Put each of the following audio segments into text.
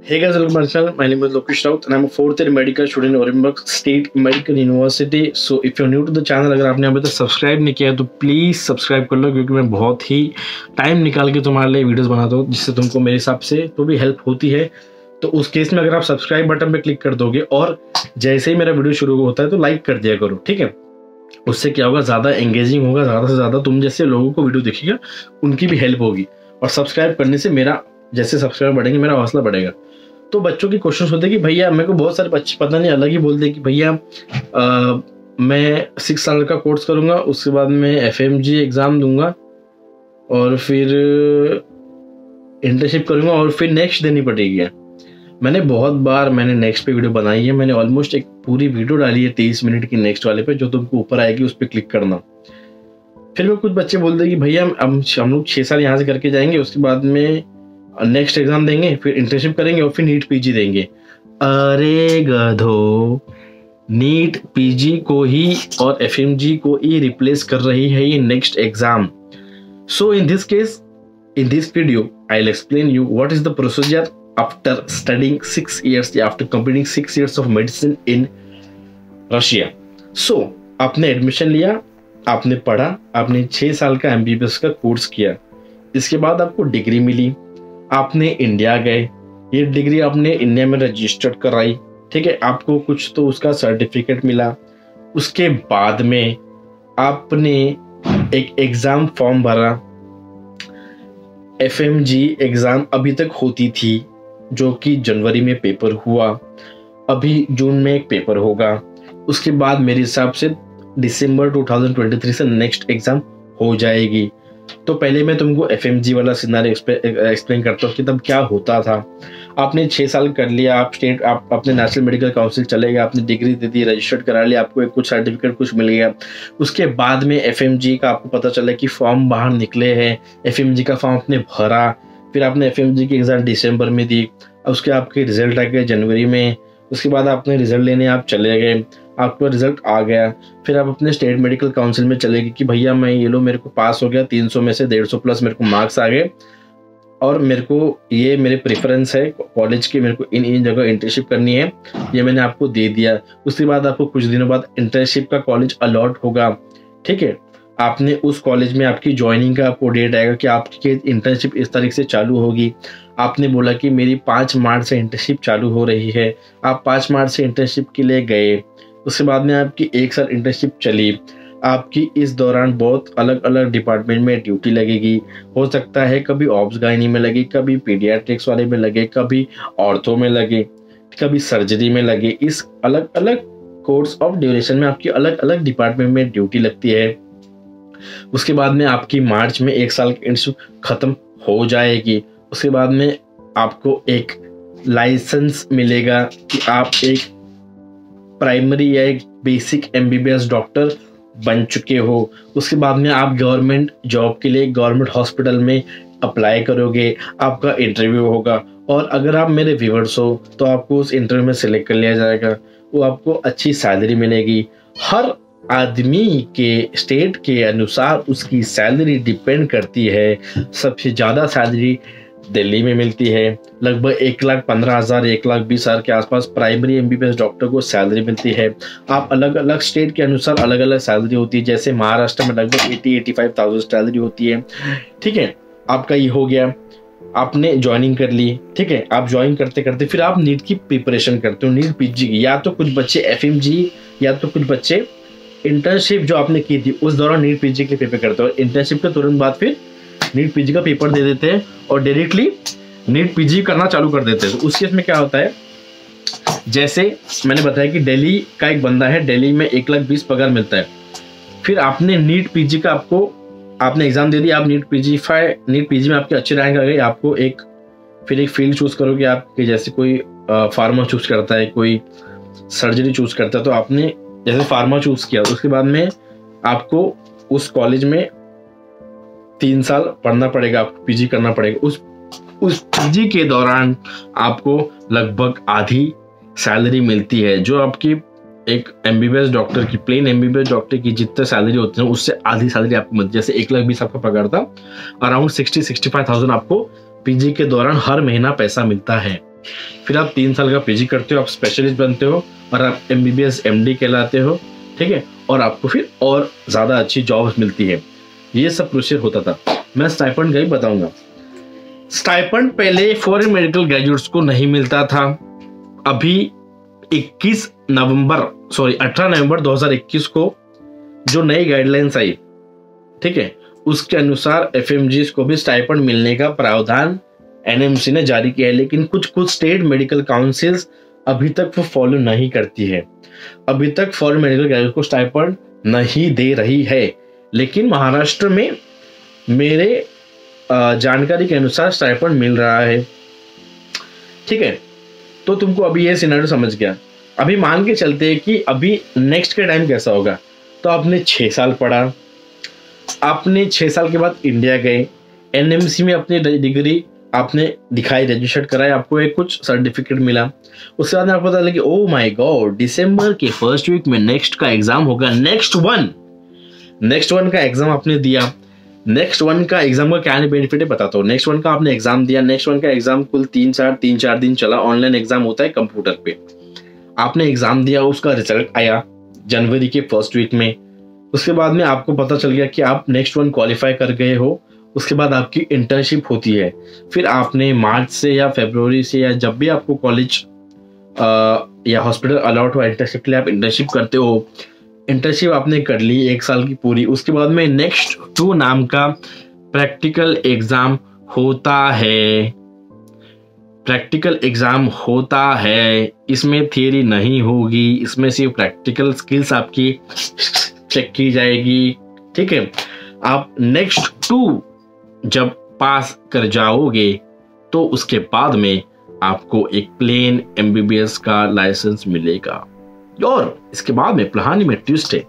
Hey guys, welcome to my channel. My name is Lokesh Raut and I'm a fourth year medical student in Orenburg State Medical University. So if you're new to the channel, अगर आपने अभी तक subscribe नहीं किया तो please subscribe कर लो, क्योंकि मैं बहुत ही टाइम निकाल के तुम्हारे लिए वीडियोस बनाता हूँ जिससे तुमको मेरे हिसाब से तो भी हेल्प होती है। तो उस केस में अगर आप सब्सक्राइब बटन पे क्लिक कर दोगे और जैसे ही मेरा वीडियो शुरू होता है तो लाइक कर दिया करो, ठीक है। उससे क्या होगा, ज़्यादा एंगेजिंग होगा, ज़्यादा से ज़्यादा तुम जैसे लोगों को वीडियो दिखेगा, उनकी भी हेल्प होगी। और सब्सक्राइब करने से मेरा जैसे सब्सक्राइब बढ़ेंगे मेरा हौसला बढ़ेगा। तो बच्चों की क्वेश्चन होते हैं कि भैया, मेरे को बहुत सारे बच्चे पता नहीं अलग ही बोलते हैं कि भैया मैं 6 साल का कोर्स करूँगा, उसके बाद मैं FMG एग्ज़ाम दूंगा और फिर इंटर्नशिप करूँगा और फिर नेक्स्ट देनी पड़ेगी। मैंने बहुत बार नेक्स्ट पे वीडियो बनाई है, मैंने ऑलमोस्ट एक पूरी वीडियो डाली है 23 मिनट की नेक्स्ट वाले पे, जो तुमको ऊपर आएगी उस पर क्लिक करना। फिर वो कुछ बच्चे बोलते हैं कि भैया हम लोग 6 साल यहाँ से करके जाएंगे, उसके बाद में नेक्स्ट एग्जाम देंगे, फिर इंटर्नशिप करेंगे और फिर नीट PG देंगे। अरे गधो, नीट PG को ही और FMG को ही रिप्लेस कर रही है ये next exam. So in this case, in this video I'll explain you what is the procedure after studying 6 years, after completing 6 years of medicine in Russia. So आपने admission लिया, आपने पढ़ा, आपने 6 साल का MBBS का कोर्स किया, इसके बाद आपको डिग्री मिली, आपने इंडिया गए, ये डिग्री आपने इंडिया में रजिस्टर्ड कराई, ठीक है। आपको कुछ तो उसका सर्टिफिकेट मिला, उसके बाद में आपने एक एग्जाम फॉर्म भरा। FMG एग्जाम अभी तक होती थी, जो कि जनवरी में पेपर हुआ, अभी जून में एक पेपर होगा, उसके बाद मेरे हिसाब से दिसंबर 2023 से नेक्स्ट एग्जाम हो जाएगी। तो पहले मैं तुमको FMG वाला सिनारियो एक्सप्लेन करता हूँ कि तब क्या होता था। आपने 6 साल कर लिया, आप अपने नेशनल मेडिकल काउंसिल चले गए, आपने डिग्री दे दी, रजिस्टर्ड करा लिया, आपको एक कुछ सर्टिफिकेट कुछ मिल गया। उसके बाद में FMG का आपको पता चला कि फॉर्म बाहर निकले हैं, FMG का फॉर्म आपने भरा, फिर आपने FMG की एग्जाम दिसंबर में दी, उसके आपके रिजल्ट आ गए जनवरी में, उसके बाद आपने रिजल्ट लेने आप चले गए, आपका रिजल्ट आ गया, फिर आप अपने स्टेट मेडिकल काउंसिल में चले गए कि भैया मैं ये लो, मेरे को पास हो गया, 300 में से 150 प्लस मेरे को मार्क्स आ गए और मेरे को ये मेरे प्रेफरेंस है कॉलेज की, मेरे को इन जगह इंटर्नशिप करनी है, ये मैंने आपको दे दिया। उसके बाद आपको कुछ दिनों बाद इंटर्नशिप का कॉलेज अलॉट होगा, ठीक है। आपने उस कॉलेज में आपकी ज्वाइनिंग का आपको डेट आएगा कि आपकी इंटर्नशिप इस तारीख से चालू होगी। आपने बोला कि मेरी 5 मार्च से इंटर्नशिप चालू हो रही है, आप 5 मार्च से इंटर्नशिप के लिए गए, उसके बाद में आपकी 1 साल इंटर्नशिप चली। आपकी इस दौरान बहुत अलग अलग डिपार्टमेंट में ड्यूटी लगेगी, हो सकता है कभी ऑब्स गायनी में लगे, कभी पीडियाट्रिक्स वाले में लगे, कभी ऑर्थो में लगे, कभी सर्जरी में लगे। इस अलग अलग कोर्स ऑफ ड्यूरेशन में आपकी अलग अलग डिपार्टमेंट में ड्यूटी लगती है। उसके बाद में आपकी मार्च में 1 साल की इंटर्नशिप खत्म हो जाएगी। उसके बाद में आपको एक लाइसेंस मिलेगा कि आप एक प्राइमरी या एक बेसिक MBBS डॉक्टर बन चुके हो। उसके बाद में आप गवर्नमेंट जॉब के लिए गवर्नमेंट हॉस्पिटल में अप्लाई करोगे, आपका इंटरव्यू होगा और अगर आप मेरे व्यूअर्स हो तो आपको उस इंटरव्यू में सिलेक्ट कर लिया जाएगा, वो आपको अच्छी सैलरी मिलेगी। हर आदमी के स्टेट के अनुसार उसकी सैलरी डिपेंड करती है। सबसे ज़्यादा सैलरी दिल्ली में मिलती है, लगभग 1,15,000 1,20,000 के आसपास प्राइमरी MBBS डॉक्टर को सैलरी मिलती है। आप अलग अलग स्टेट के अनुसार अलग अलग सैलरी होती है, जैसे महाराष्ट्र में लगभग 80-85,000 सैलरी होती है, ठीक है। आपका ये हो गया, आपने ज्वाइनिंग कर ली, ठीक है। आप ज्वाइन करते करते फिर आप नीट की प्रिपरेशन करते हो, नीट PG की। या तो कुछ बच्चे FMG या तो कुछ बच्चे इंटर्नशिप जो आपने की थी उस दौरान नीट PG के पेपर करते हो, इंटर्नशिप के तुरंत बाद फिर नीट PG का पेपर दे देते हैं और डायरेक्टली नीट PG करना चालू कर देते हैं। तो उस केस में क्या होता है, जैसे मैंने बताया कि दिल्ली का एक बंदा है, दिल्ली में 1,20,000 पगार मिलता है। फिर आपने नीट PG का आपने एग्जाम दे दिया, आप नीट PG में आपके अच्छे रैंक आ गए, आपको फिर एक फील्ड चूज करोगे आपके, जैसे कोई फार्मा चूज करता है, कोई सर्जरी चूज करता है, तो आपने जैसे फार्मा चूज किया, उसके बाद में आपको उस कॉलेज में 3 साल पढ़ना पड़ेगा, आपको PG करना पड़ेगा। उस PG के दौरान आपको लगभग आधी सैलरी मिलती है, जो आपकी एक MBBS डॉक्टर की, प्लेन MBBS डॉक्टर की जितने सैलरी होती है उससे आधी सैलरी आपको मिलती है। जैसे 1,20,000 आपका पगार था, अराउंड 60-65,000 आपको PG के दौरान हर महीना पैसा मिलता है। फिर आप 3 साल का पीजी करते हो, आप स्पेशलिस्ट बनते हो और आप MBBS MD कहलाते हो, ठीक है, और आपको फिर और ज़्यादा अच्छी जॉब्स मिलती है। ये सब प्रोसेस होता था। मैं स्टाइपेंड का ही बताऊंगा। स्टाइपेंड पहले फॉरेन मेडिकल ग्रेजुएट्स को नहीं मिलता था। अभी 18 नवंबर 2021 को जो नई गाइडलाइंस आई, ठीक है, उसके अनुसार FMGs को भी स्टाइपेंड मिलने का प्रावधान NMC ने जारी किया है, लेकिन कुछ स्टेट मेडिकल काउंसिल्स अभी तक वो फॉलो नहीं करती है। अभी तक फॉरेन मेडिकल ग्रेजुएट को स्टाइपेंड नहीं दे रही है, लेकिन महाराष्ट्र में मेरे जानकारी के अनुसार स्टाइपेंड मिल रहा है, ठीक है। तो तुमको अभी ये सिनेरियो समझ गया। अभी मान के चलते हैं कि अभी नेक्स्ट का टाइम कैसा होगा। तो आपने 6 साल पढ़ा, आपने 6 साल के बाद इंडिया गए, NMC में अपनी डिग्री आपने दिखाई, रजिस्टर्ड कराया, आपको एक कुछ सर्टिफिकेट मिला। उसके बाद आपको पता लगा कि ओ माय गॉड, दिसंबर के फर्स्ट वीक में नेक्स्ट का एग्जाम होगा, नेक्स्ट वन का एग्जाम आपने दिया। नेक्स्ट वन का एग्जाम का क्या बेनिफिट है बताता हूँ। नेक्स्ट वन का आपने एग्जाम दिया, नेक्स्ट वन का एग्जाम कुल 3-4 दिन चला। ऑनलाइन एग्जाम होता है कंप्यूटर पे। आपने एग्जाम दिया, उसका रिजल्ट आया जनवरी के फर्स्ट वीक में। उसके बाद में आपको पता चल गया कि आप नेक्स्ट वन क्वालिफाई कर गए हो। उसके बाद आपकी इंटर्नशिप होती है। फिर आपने मार्च से या फरवरी से या जब भी आपको कॉलेज या हॉस्पिटल अलॉट हुआ इंटर्नशिप के लिए, आप इंटर्नशिप करते हो। इंटर्नशिप आपने कर ली 1 साल की पूरी। उसके बाद में नेक्स्ट 2 नाम का प्रैक्टिकल एग्जाम होता है। प्रैक्टिकल एग्जाम होता है, इसमें थियरी नहीं होगी, इसमें सिर्फ प्रैक्टिकल स्किल्स आपकी चेक की जाएगी, ठीक है। आप नेक्स्ट 2 जब पास कर जाओगे तो उसके बाद में आपको एक प्लेन MBBS का लाइसेंस मिलेगा। और इसके बाद में कहानी में ट्विस्ट है।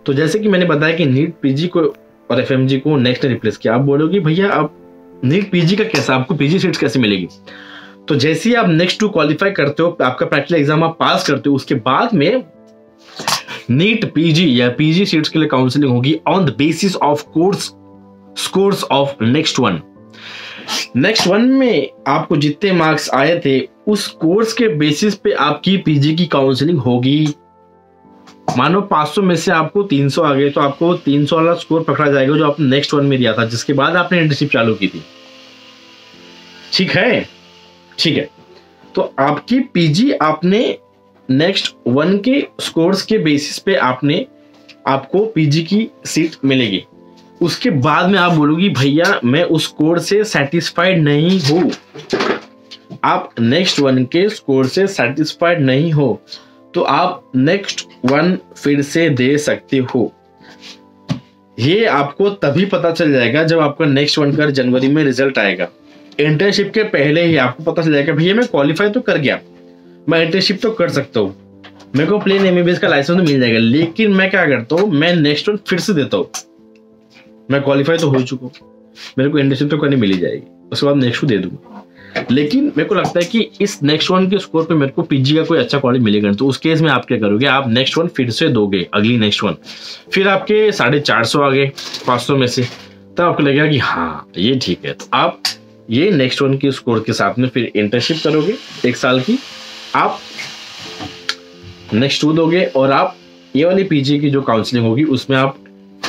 तो जैसे कि मैंने बताया कि नीट PG को और FMG को नेक्स्ट ने रिप्लेस किया। आप बोलोगे भैया अब नीट PG का कैसा, आपको PG सीट्स कैसे मिलेगी? तो जैसे ही आप नेक्स्ट 2 क्वालिफाई करते हो, आपका प्रैक्टिकल एग्जाम आप पास करते हो, उसके बाद में नीट PG या PG सीट्स के लिए काउंसलिंग होगी on the basis of scores of next one में आपको जितने मार्क्स आए थे उस कोर्स के बेसिस पे आपकी PG की काउंसलिंग होगी। मानो 500 में से आपको 300 आ गए तो आपको 300 वाला स्कोर पकड़ा जाएगा जो आपने नेक्स्ट वन में दिया था, जिसके बाद आपने इंटर्नशिप चालू की थी। ठीक है। तो आपकी PG आपने नेक्स्ट वन के स्कोर्स के बेसिस पे आपको PG की सीट मिलेगी। उसके बाद में आप बोलोगी भैया मैं उस स्कोर से सेटिस्फाइड नहीं हूं। आप नेक्स्ट वन के स्कोर से सेटिस्फाइड नहीं हो तो आप नेक्स्ट वन फिर से दे सकते हो। ये आपको तभी पता चल जाएगा जब आपका नेक्स्ट वन का जनवरी में रिजल्ट आएगा। इंटर्नशिप के पहले ही आपको पता चल जाएगा भैया मैं क्वालिफाई तो कर गया, मैं इंटर्नशिप तो कर सकता हूँ, मेरे को प्लेन MBBS का लाइसेंस तो मिल जाएगा, लेकिन मैं क्या करता हूँ, मैं नेक्स्ट वन फिर से देता हूँ। मैं क्वालिफाई तो हो चुका हूँ, मेरे को इंटर्नशिप तो करनी मिल ही जाएगी, उसके बाद नेक्स्ट दे दूंगा। लेकिन मेरे को लगता है कि इस नेक्स्ट वन के स्कोर पे मेरे को PG का कोई अच्छा कॉलेज मिलेगा, तो उस केस में आप क्या करोगे, आप नेक्स्ट वन फिर से दोगे, अगली नेक्स्ट वन, फिर आपके 450 आ गए 500 में से, तब आपको लगेगा कि हाँ ये ठीक है। तो आप ये नेक्स्ट वन के स्कोर के साथ में फिर इंटर्नशिप करोगे 1 साल की, आप नेक्स्ट 2 दोगे और आप ये वाली PG की जो काउंसलिंग होगी उसमें आप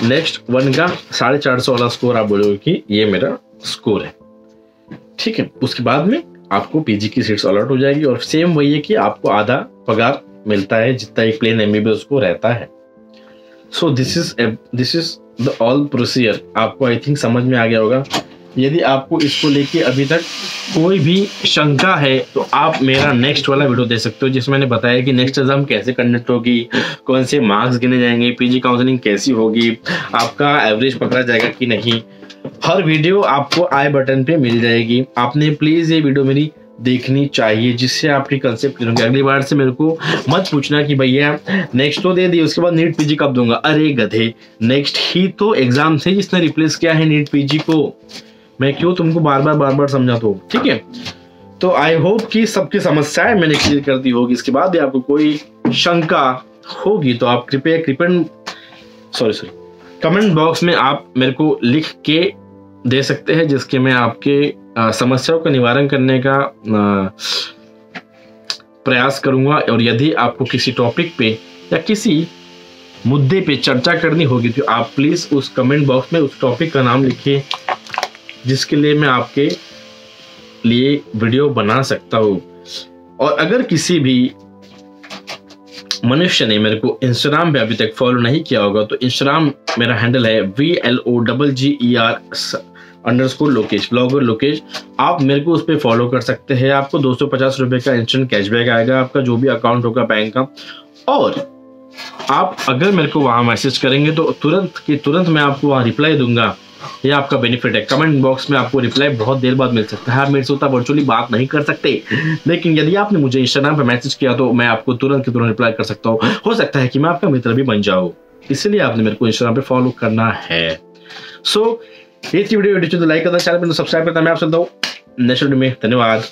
नेक्स्ट वन का 450 वाला स्कोर आप बोलोगे कि ये मेरा स्कोर है, ठीक है। उसके बाद में आपको PG की सीट्स अलॉट हो जाएगी और सेम वही है कि आपको आधा पगार मिलता है जितना एक प्लेन MBBS को रहता है। So this is the all procedure. आपको आई थिंक समझ में आ गया होगा। यदि आपको इसको लेके अभी तक कोई भी शंका है तो आप मेरा नेक्स्ट वाला वीडियो दे सकते हो जिसमें मैंने बताया कि नेक्स्ट एग्जाम कैसे कंडक्ट होगी, कौन से मार्क्स गिने जाएंगे, PG काउंसलिंग कैसी होगी, आपका एवरेज पकड़ा जाएगा कि नहीं। हर वीडियो आपको आई बटन पे मिल जाएगी। आपने प्लीज ये वीडियो मेरी देखनी चाहिए जिससे आपकी कंसेप्ट क्लियर होंगे। अगली बार से मेरे को मत पूछना कि भैया नेक्स्ट तो दे दी उसके बाद नीट PG कब दूंगा। अरे गधे, नेक्स्ट ही तो एग्जाम से जिसने रिप्लेस किया है नीट PG को, मैं क्यों तुमको बार बार समझाता हूँ, ठीक है। तो आई होप कि सबकी समस्याएं मैंने क्लियर कर दी होगी। इसके बाद भी आपको कोई शंका होगी तो आप कृपया कमेंट बॉक्स में आप मेरे को लिख के दे सकते हैं, जिसके मैं आपके समस्याओं का निवारण करने का प्रयास करूंगा। और यदि आपको किसी टॉपिक पे या किसी मुद्दे पे चर्चा करनी होगी तो आप प्लीज उस कमेंट बॉक्स में उस टॉपिक का नाम लिखिए, जिसके लिए मैं आपके लिए वीडियो बना सकता हूँ। और अगर किसी भी मनुष्य ने मेरे को इंस्टाग्राम पे अभी तक फॉलो नहीं किया होगा तो इंस्टाग्राम मेरा हैंडल है VLOGGER_लोकेश, ब्लॉगर लोकेश। आप मेरे को उस पर फॉलो कर सकते हैं। आपको 250 रुपए का इंस्टेंट कैशबैक आएगा, आपका जो भी अकाउंट होगा बैंक का। और आप अगर मेरे को वहां मैसेज करेंगे तो तुरंत मैं आपको वहां रिप्लाई दूंगा। ये आपका बेनिफिट है। कमेंट बॉक्स में आपको रिप्लाई बहुत देर बाद मिल सकता है। आप मेरे से उतना वर्चुअली बात नहीं कर सकते, लेकिन यदि आपने मुझे इंस्टाग्राम पर मैसेज किया तो मैं आपको तुरंत रिप्लाई कर सकता हूँ। हो सकता है कि मैं आपका मित्र भी बन जाऊँ, इसलिए आपने मेरे को इंस्टाग्राम पे फॉलो करना है। ये थी वीडियो तो लाइक करना, चैनल पर सब्सक्राइब करना। मैं आप चलता हूँ नेक्स्ट वीडियो में। धन्यवाद।